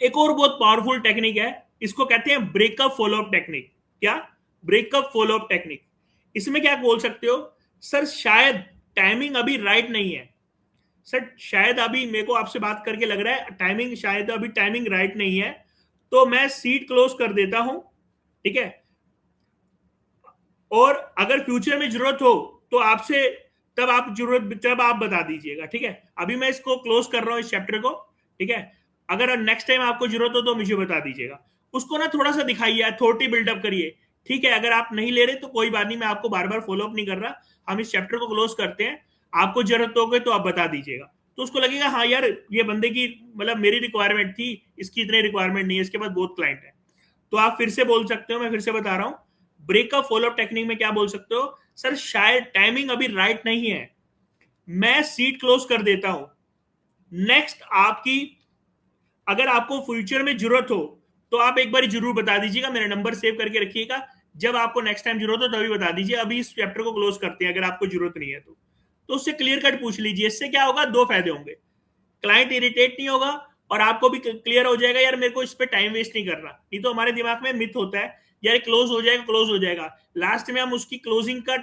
एक और बहुत पावरफुल टेक्निक है, इसको कहते हैं ब्रेकअप फॉलोअप टेक्निक। क्या? Breakup follow up technique. इसमें क्या बोल सकते हो, सर शायद टाइमिंग अभी राइट नहीं है, सर शायद अभी मेरे को आपसे बात करके लग रहा है टाइमिंग, शायद अभी टाइमिंग राइट नहीं है, तो मैं सीट क्लोज कर देता हूं। ठीक है, और अगर फ्यूचर में जरूरत हो तो आपसे तब आप बता दीजिएगा। ठीक है, अभी मैं इसको क्लोज कर रहा हूं इस चैप्टर को। ठीक है, अगर नेक्स्ट टाइम आपको जरूरत हो तो मुझे बता दीजिएगा। उसको ना थोड़ा सा दिखाइए, अथॉरिटी बिल्डअप करिए। ठीक है, अगर आप नहीं ले रहे तो कोई बात नहीं, मैं आपको बार बार फॉलोअप नहीं कर रहा, हम इस चैप्टर को क्लोज करते हैं। आपको जरूरत हो गई तो आप बता दीजिएगा। तो उसको लगेगा हाँ यार, ये बंदे की मतलब मेरी रिक्वायरमेंट थी, इसकी इतनी रिक्वायरमेंट नहीं है, इसके पास बहुत क्लाइंट है। तो आप फिर से बोल सकते हो, मैं फिर से बता रहा हूं, ब्रेकअप फॉलोअप टेक्निक में क्या बोल सकते हो, सर शायद टाइमिंग अभी राइट नहीं है, मैं सीट क्लोज कर देता हूं। नेक्स्ट आपकी, अगर आपको फ्यूचर में जरूरत हो तो आप एक बार जरूर बता दीजिएगा, मेरा नंबर सेव करके रखिएगा, जब आपको नेक्स्ट टाइम जरूरत हो तभी बता दीजिए। अभी इस चैप्टर को क्लोज करते हैं, अगर आपको जरूरत नहीं है तो उससे क्लियर कट पूछ लीजिए। इससे क्या होगा, 2 फायदे होंगे, क्लाइंट इरिटेट नहीं होगा और आपको भी क्लियर हो जाएगा यार मेरे को इस पे टाइम वेस्ट नहीं करना। नहीं तो हमारे दिमाग में मिथ होता है यार क्लोज हो जाएगा, क्लोज हो जाएगा, लास्ट में हम उसकी क्लोजिंग का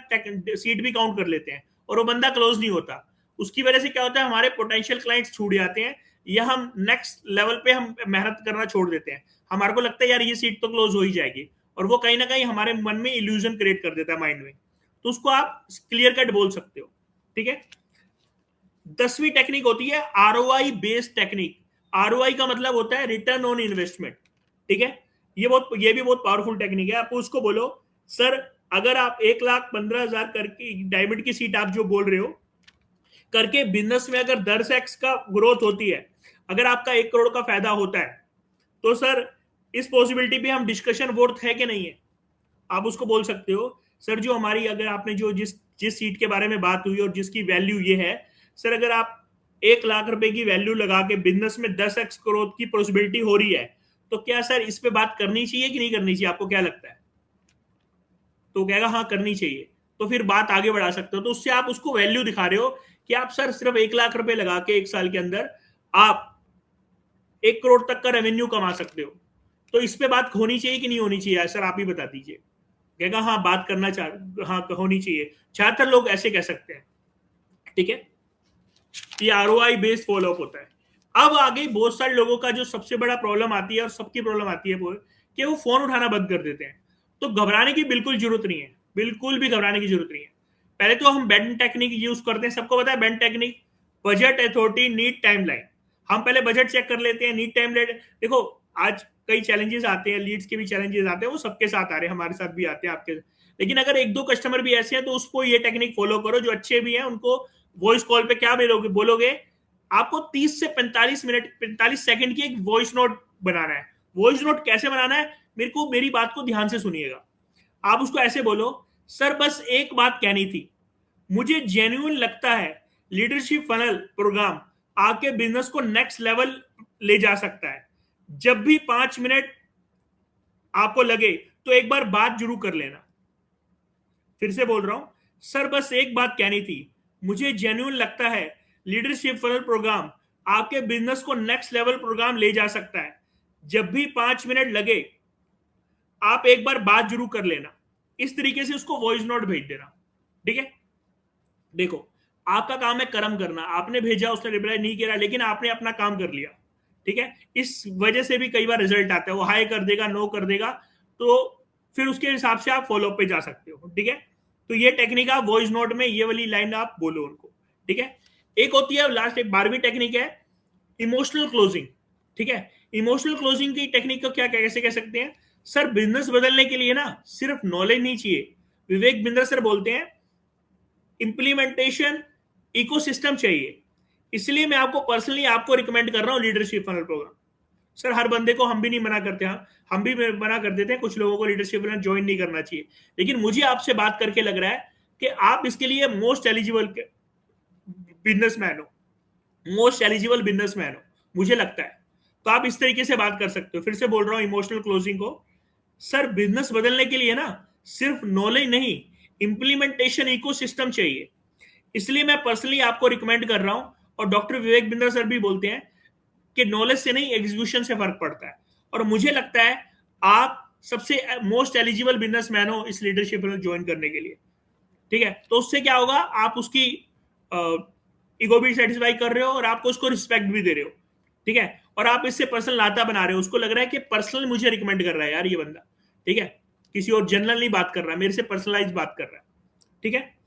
सीट भी काउंट कर लेते हैं और वो बंदा क्लोज नहीं होता। उसकी वजह से क्या होता है, हमारे पोटेंशियल क्लाइंट्स छूट जाते हैं या हम नेक्स्ट लेवल पे हम मेहनत करना छोड़ देते हैं। हमारे को लगता है यार ये सीट तो क्लोज हो ही जाएगी, और वो कहीं ना कहीं हमारे मन में इल्यूजन क्रिएट कर देता है माइंड में। तो उसको आप क्लियर कट बोल सकते हो। ठीक है। 10वीं टेक्निक होती है आरओआई बेस्ड टेक्निक। आरओआई का मतलब होता है रिटर्न ऑन इन्वेस्टमेंट। ठीक है, ये भी बहुत पावरफुल टेक्निक है। आप उसको बोलो, सर अगर आप 1,15,000 करके डायमंड की सीट आप जो बोल रहे हो करके बिजनेस में अगर 10x का ग्रोथ होती है, अगर आपका 1 करोड़ का फायदा होता है, तो सर इस पॉसिबिलिटी पे हम डिस्कशन वर्थ है कि नहीं है। आप उसको बोल सकते हो, सर जो हमारी, अगर आपने जो जिस जिस सीट के बारे में बात हुई और जिसकी वैल्यू ये है, सर अगर आप 1 लाख रुपए की वैल्यू लगा के बिजनेस में 10x ग्रोथ की पॉसिबिलिटी हो रही है, तो क्या सर इस पे बात करनी चाहिए कि नहीं करनी चाहिए, आपको क्या लगता है। तो कहेगा हाँ करनी चाहिए, तो फिर बात आगे बढ़ा सकते हो। तो उससे आप उसको वैल्यू दिखा रहे हो कि आप सर सिर्फ 1 लाख रुपए लगा के 1 साल के अंदर आप 1 करोड़ तक का रेवेन्यू कमा सकते हो। तो इस पे बात होनी चाहिए कि नहीं होनी चाहिए सर, आप ही बता दीजिए। कहेगा हाँ बात करना चाह, हाँ होनी चाहिए, 76 लोग ऐसे कह सकते हैं। ठीक है, ये आरओआई बेस्ड फॉलोअप होता है। अब आगे बहुत सारे लोगों का जो सबसे बड़ा प्रॉब्लम आती है और सबकी प्रॉब्लम आती है वो कि वो फोन उठाना बंद कर देते हैं। तो घबराने की बिल्कुल जरूरत नहीं है, बिल्कुल भी घबराने की जरूरत नहीं है। पहले तो हम बेंड टेक्निक यूज करते हैं, सबको पता है bend technique, budget, authority, need, timeline. हम पहले बजट चेक कर लेते हैं, नीड, टाइमलाइन। देखो आज कई चैलेंजेस आते हैं, लीड्स के भी चैलेंजेस आते हैं, वो सबके साथ आ रहे हैं, हमारे साथ भी आते हैं, आपके। लेकिन अगर एक दो कस्टमर भी ऐसे हैं तो उसको ये टेक्निक फॉलो करो, जो अच्छे भी हैं उनको वॉइस कॉल पे क्या बोलोगे बोलोगे, आपको 30 से 45 मिनट 45 सेकंड की एक वॉइस नोट बनाना है। वॉइस नोट कैसे बनाना है, मेरे को मेरी बात को ध्यान से सुनिएगा। आप उसको ऐसे बोलो, सर बस एक बात कहनी थी, मुझे जेन्युइन लगता है लीडरशिप फनल प्रोग्राम आपके बिजनेस को नेक्स्ट लेवल ले जा सकता है। जब भी 5 मिनट आपको लगे तो एक बार बात जरूर कर लेना। फिर से बोल रहा हूं, सर बस एक बात कहनी थी, मुझे जेन्युइन लगता है लीडरशिप फनल प्रोग्राम आपके बिजनेस को नेक्स्ट लेवल प्रोग्राम ले जा सकता है। जब भी 5 मिनट लगे आप एक बार बात जरूर कर लेना। इस तरीके से उसको वॉइस नोट भेज देना। ठीक है, देखो आपका काम है कर्म करना, आपने भेजा, उसने रिप्लाई नहीं किया, लेकिन आपने अपना काम कर लिया। ठीक है, इस वजह से भी कई बार रिजल्ट आता है, वो हाई कर देगा, नो कर देगा, तो फिर उसके हिसाब से आप फॉलोअप पे जा सकते हो। ठीक है, तो ये टेक्निक आप वॉइस नोट में ये वाली लाइन आप बोलो उनको। ठीक है, एक होती है लास्ट, एक 12वीं टेक्निक है इमोशनल क्लोजिंग। ठीक है, इमोशनल क्लोजिंग की टेक्निक को क्या कैसे कह सकते हैं, सर बिजनेस बदलने के लिए ना सिर्फ नॉलेज नहीं चाहिए, विवेक बिंद्रा सर बोलते हैं इंप्लीमेंटेशन इकोसिस्टम चाहिए। इसलिए मैं आपको पर्सनली आपको रिकमेंड कर रहा हूं लीडरशिप फनल प्रोग्राम। सर हर बंदे को हम भी नहीं मना करते, हम भी मना कर देते हैं, कुछ लोगों को लीडरशिप फनल ज्वाइन नहीं करना चाहिए, लेकिन मुझे आपसे बात करके लग रहा है कि आप इसके लिए मोस्ट एलिजिबल बिजनेसमैन हो, मोस्ट एलिजिबल बिजनेसमैन हो, मुझे लगता है। तो आप इस तरीके से बात कर सकते हो। फिर से बोल रहा हूं इमोशनल क्लोजिंग को, सर बिजनेस बदलने के लिए ना सिर्फ नॉलेज नहीं, इंप्लीमेंटेशन इकोसिस्टम चाहिए। इसलिए मैं पर्सनली आपको रिकमेंड कर रहा हूं, और डॉक्टर विवेक बिंद्रा सर भी बोलते हैं कि नॉलेज से नहीं एग्जीक्यूशन से फर्क पड़ता है। और मुझे लगता है आप सबसे मोस्ट एलिजिबल बिजनेसमैन हो इस लीडरशिप में ज्वाइन करने के लिए। ठीक है, तो उससे क्या होगा, आप उसकी ईगो भी सेटिस्फाई कर रहे हो और आपको उसको रिस्पेक्ट भी दे रहे हो। ठीक है, और आप इससे पर्सनल नाता बना रहे हो, उसको लग रहा है कि पर्सनल मुझे रिकमेंड कर रहा है यार ये बंदा। ठीक है, किसी और जनरल नहीं बात कर रहा है, मेरे से पर्सनलाइज बात कर रहा है। ठीक है,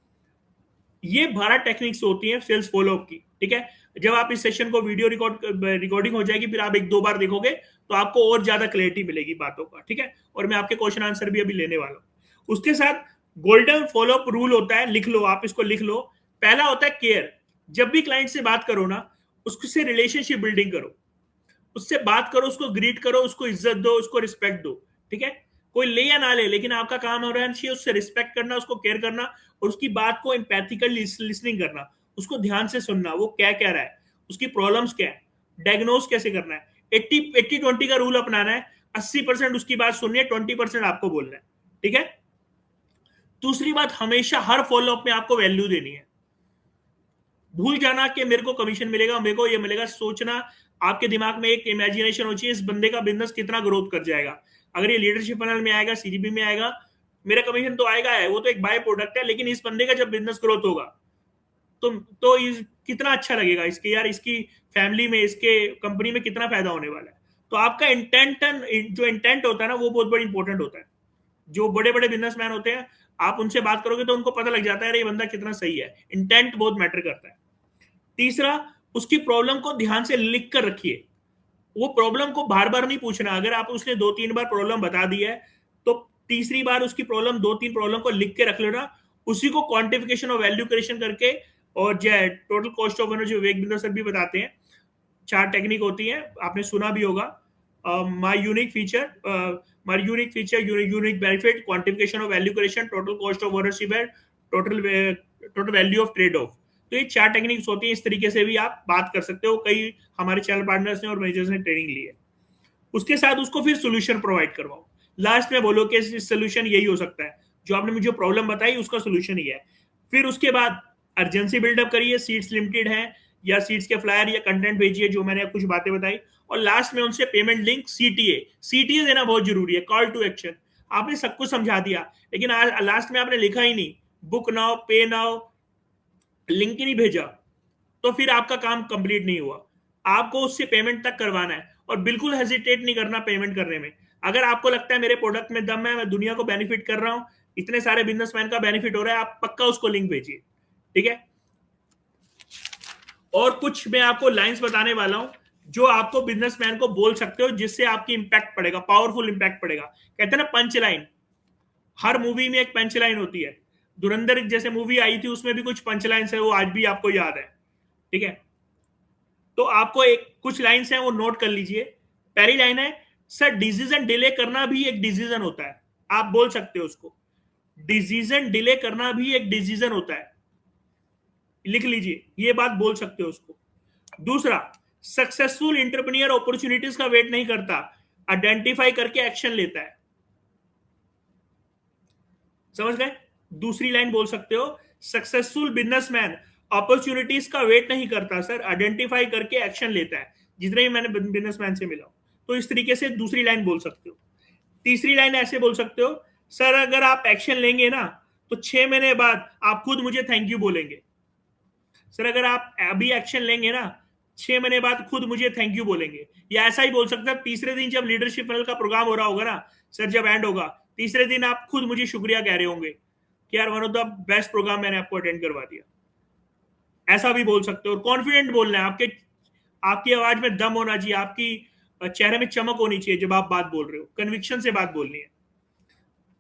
ये 12 टेक्निक्स होती हैं सेल्स फॉलोअप की। ठीक है, जब आप इस सेशन को वीडियो रिकॉर्डिंग हो जाएगी, फिर आप 1-2 बार देखोगे तो आपको और ज्यादा क्लैरिटी मिलेगी बातों का। ठीक है, और मैं आपके क्वेश्चन आंसर भी अभी लेने वाला हूं। उसके साथ गोल्डन फॉलोअप रूल होता है, लिख लो आप, इसको लिख लो। पहला होता है केयर। जब भी क्लाइंट से बात करो ना, उससे रिलेशनशिप बिल्डिंग करो, उससे बात करो, उसको ग्रीट करो, उसको इज्जत दो, उसको रिस्पेक्ट दो। ठीक है, कोई ले या ना ले, लेकिन आपका काम हो रहा है उससे रिस्पेक्ट करना, उसको केयर करना, और उसकी बात को एम्पैथिकली लिसनिंग करना, उसको ध्यान से सुनना, वो क्या कह रहा है, उसकी प्रॉब्लम्स क्या है, डायग्नोज कैसे करना है। 80-20 का रूल अपनाना है, 80% उसकी बात सुननी है, 20% आपको बोलना है। ठीक है, दूसरी बात, हमेशा हर फॉलोअप में आपको वैल्यू देनी है। भूल जाना कि मेरे को कमीशन मिलेगा, मेरे को ये मिलेगा, सोचना, आपके दिमाग में एक इमेजिनेशन हो चाहिए इस बंदे का बिजनेस कितना ग्रोथ कर जाएगा। अगर ये लीडरशिप फनल में आएगा, सीजीपी में आएगा, मेरा कमीशन तो आएगा है, वो तो एक बाय प्रोडक्ट है, लेकिन इस बंदे का जब बिजनेस ग्रोथ होगा तो कितना अच्छा लगेगा इसके, यार इसकी फैमिली में, इसके कंपनी में कितना फायदा होने वाला है। तो आपका इंटेंट, जो इंटेंट होता है ना, वो बहुत बड़ी इंपॉर्टेंट होता है। जो बड़े बड़े बिजनेसमैन होते हैं, आप उनसे बात करोगे तो उनको पता लग जाता है ये बंदा कितना सही है। इंटेंट बहुत मैटर करता है। तीसरा, उसकी प्रॉब्लम को ध्यान से लिख कर रखिए। वो प्रॉब्लम को बार बार नहीं पूछना, अगर आप उसने 2-3 बार प्रॉब्लम बता दी है तो तीसरी बार उसकी प्रॉब्लम, 2-3 प्रॉब्लम को लिख के रख लेना, उसी को क्वांटिफिकेशन और वैल्यू क्रिएशन करके, और जो टोटल कॉस्ट ऑफ ओनर जो विवेक बिंद्रा सर भी बताते हैं, 4 टेक्निक होती है, आपने सुना भी होगा। My unique feature, unique benefit, quantification of value creation, total cost of ownership है, total value of trade off. तो ये 4 टेक्निक्स होती है, इस तरीके से भी आप बात कर सकते हो। कई हमारे चैनल पार्टनर्स ने और मैनेजर्स ने ट्रेनिंग ली है। उसके साथ उसको फिर सोल्यूशन प्रोवाइड करवाओ। लास्ट में बोलो कि सोल्यूशन यही हो सकता है, जो आपने मुझे प्रॉब्लम बताई उसका सोल्यूशन ही है। फिर उसके बाद अर्जेंसी बिल्डअप करिए, सीट्स लिमिटेड है, या सीट्स के फ्लायर या कंटेंट भेजिए, जो मैंने कुछ बातें बताई। और लास्ट में उनसे पेमेंट लिंक, सीटीए देना बहुत जरूरी है, कॉल टू एक्शन। आपने सब कुछ समझा दिया, लेकिन लास्ट में आपने लिखा ही नहीं, बुक नाउ, पे नाउ, लिंक ही नहीं भेजा, तो फिर आपका काम कंप्लीट नहीं हुआ। आपको उससे पेमेंट तक करवाना है, और बिल्कुल हेजिटेट नहीं करना पेमेंट करने में। अगर आपको लगता है मेरे प्रोडक्ट में दम है, मैं दुनिया को बेनिफिट कर रहा हूं, इतने सारे बिजनेसमैन का बेनिफिट हो रहा है, आप पक्का उसको लिंक भेजिए, ठीक है। और कुछ मैं आपको लाइंस बताने वाला हूं जो आपको बिजनेसमैन को बोल सकते हो, जिससे आपकी इंपैक्ट पड़ेगा, पावरफुल इंपैक्ट पड़ेगा। कहते हैं ना पंच लाइन, हर मूवी में एक पंच लाइन होती है। धुरंधर जैसे मूवी आई थी, उसमें भी कुछ पंच लाइन्स है, वो आज भी आपको याद है, ठीक है। तो आपको एक कुछ लाइन्स हैं, वो नोट कर लीजिए। पहली लाइन है, सर डिसीजन डिले करना भी एक डिसीजन होता है। आप बोल सकते हो उसको, डिसीजन डिले करना भी एक डिसीजन होता है, लिख लीजिए, ये बात बोल सकते हो उसको। दूसरा, सक्सेसफुल इंटरप्रेन्योर अपॉर्चुनिटीज का वेट नहीं करता, आइडेंटिफाई करके एक्शन लेता है। समझ गए? दूसरी लाइन बोल सकते हो, सक्सेसफुल बिजनेसमैन अपॉर्चुनिटीज का वेट नहीं करता सर, आइडेंटिफाई करके एक्शन लेता है। जितने भी मैंने बिजनेसमैन से मिला हूं, तो इस तरीके से दूसरी लाइन बोल सकते हो। तीसरी लाइन ऐसे बोल सकते हो, सर अगर आप एक्शन लेंगे ना, तो 6 महीने बाद आप खुद मुझे थैंक यू बोलेंगे। सर अगर आप अभी एक्शन लेंगे ना, 6 महीने बाद खुद मुझे थैंक यू बोलेंगे। या ऐसा ही बोल सकते हैं, तीसरे दिन जब लीडरशिप पैनल का प्रोग्राम हो रहा होगा ना सर, जब एंड होगा, तीसरे दिन आप खुद मुझे शुक्रिया कह रहे होंगे कि यार one of the best program मैंने आपको अटेंड करवा दिया। ऐसा भी बोल सकते हो। और कॉन्फिडेंट बोलना है, आपके आपकी आवाज में दम होना चाहिए, आपकी चेहरे में चमक होनी चाहिए जब आप बात बोल रहे हो, कन्विक्शन से बात बोलनी है।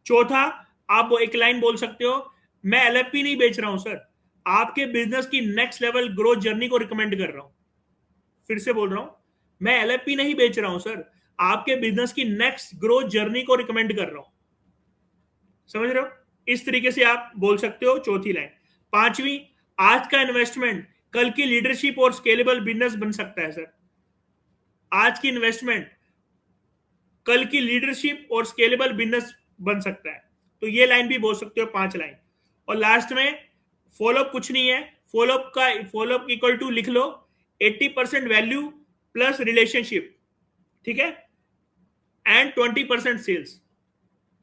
चौथा, आप एक लाइन बोल सकते हो, मैं एलएफपी नहीं बेच रहा हूं सर, आपके बिजनेस की नेक्स्ट लेवल ग्रोथ जर्नी को रिकमेंड कर रहा हूं। फिर से बोल रहा हूं, मैं एलएफपी नहीं बेच रहा हूं सर, आपके बिजनेस की नेक्स्ट ग्रोथ जर्नी को रिकमेंड कर रहा हूं। समझ रहे हो? इस तरीके से आप बोल सकते हो चौथी लाइन। पांचवी, आज का इन्वेस्टमेंट कल की लीडरशिप और स्केलेबल बिजनेस बन सकता है सर। आज की इन्वेस्टमेंट कल की लीडरशिप और स्केलेबल बिजनेस बन सकता है। तो ये लाइन भी बोल सकते हो, 5 लाइन। और लास्ट में, फॉलोअप कुछ नहीं है, फॉलोअप इक्वल टू लिख लो, 80% वैल्यू प्लस रिलेशनशिप, ठीक है, एंड 20% सेल्स।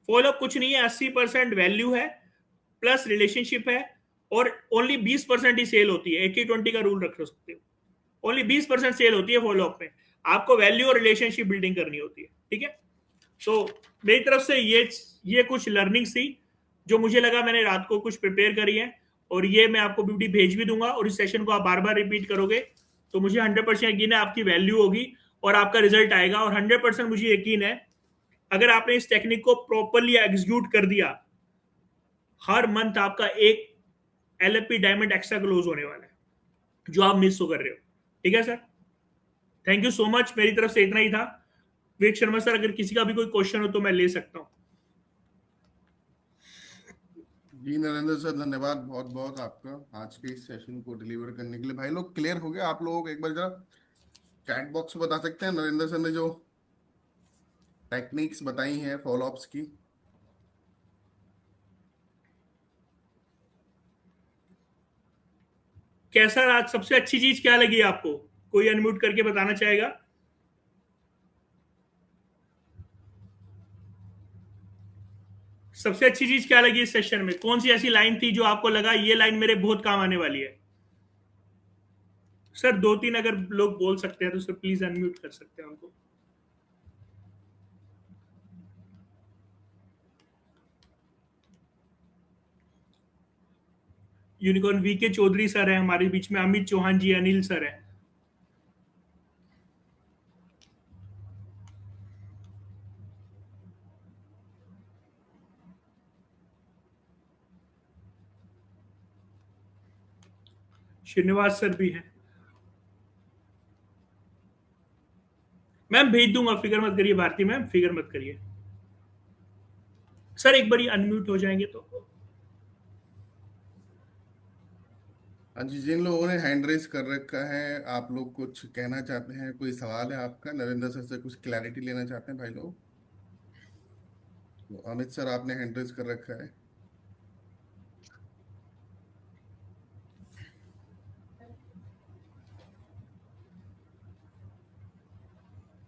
फॉलोअप कुछ नहीं है, 80% वैल्यू है प्लस रिलेशनशिप है, और ओनली 20% ही सेल होती है। 80-20 का रूल रख सकते हो, ओनली 20% सेल होती है फॉलोअप में। आपको वैल्यू और रिलेशनशिप बिल्डिंग करनी होती है, ठीक है। तो मेरी तरफ से ये कुछ लर्निंग थी, जो मुझे लगा मैंने रात को कुछ प्रिपेयर करी है, और ये मैं आपको पीपीटी भेज भी दूंगा। और इस सेशन को आप बार बार रिपीट करोगे तो मुझे 100% यकीन है आपकी वैल्यू होगी और आपका रिजल्ट आएगा। और 100% मुझे यकीन है, अगर आपने इस टेक्निक को प्रॉपरली एग्जीक्यूट कर दिया, हर मंथ आपका एक एलएपी डायमंड एक्स्ट्रा क्लोज होने वाला है, जो आप मिस तो कर रहे हो। ठीक है sir, thank you so much. मेरी तरफ से इतना ही था। विवेक शर्मा सर, अगर किसी का भी कोई क्वेश्चन हो तो मैं ले सकता हूँ। जी नरेंद्र सर, धन्यवाद बहुत बहुत आपका आज के इस सेशन को डिलीवर करने के लिए। भाई लोग क्लियर हो गया? आप लोग एक बार जरा चैट बॉक्स में बता सकते हैं नरेंद्र सर ने जो टेक्निक्स बताई हैं फॉलोअप्स की? कैसा आज सबसे अच्छी चीज क्या लगी आपको? कोई अनम्यूट करके बताना चाहेगा? सबसे अच्छी चीज क्या लगी इस सेशन में? कौन सी ऐसी लाइन थी जो आपको लगा ये लाइन मेरे बहुत काम आने वाली है? सर 2-3 अगर लोग बोल सकते हैं तो सर प्लीज अनम्यूट कर सकते हैं उनको। यूनिकॉर्न वी के चौधरी सर है हमारे बीच में, अमित चौहान जी, अनिल सर है। श्रीनिवास सर भी हैं। मैम भेज दूंगा, फिक्र मत करिए भारती मैम, फिक्र मत करिए। सर एक बार अनम्यूट हो जाएंगे तो। हाँ जी, जिन लोगों ने हैंड रेस कर रखा है, आप लोग कुछ कहना चाहते हैं? कोई सवाल है आपका नरेंद्र सर से? कुछ क्लैरिटी लेना चाहते हैं भाई लोग? तो अमित सर, आपने हैंड रेस कर रखा है।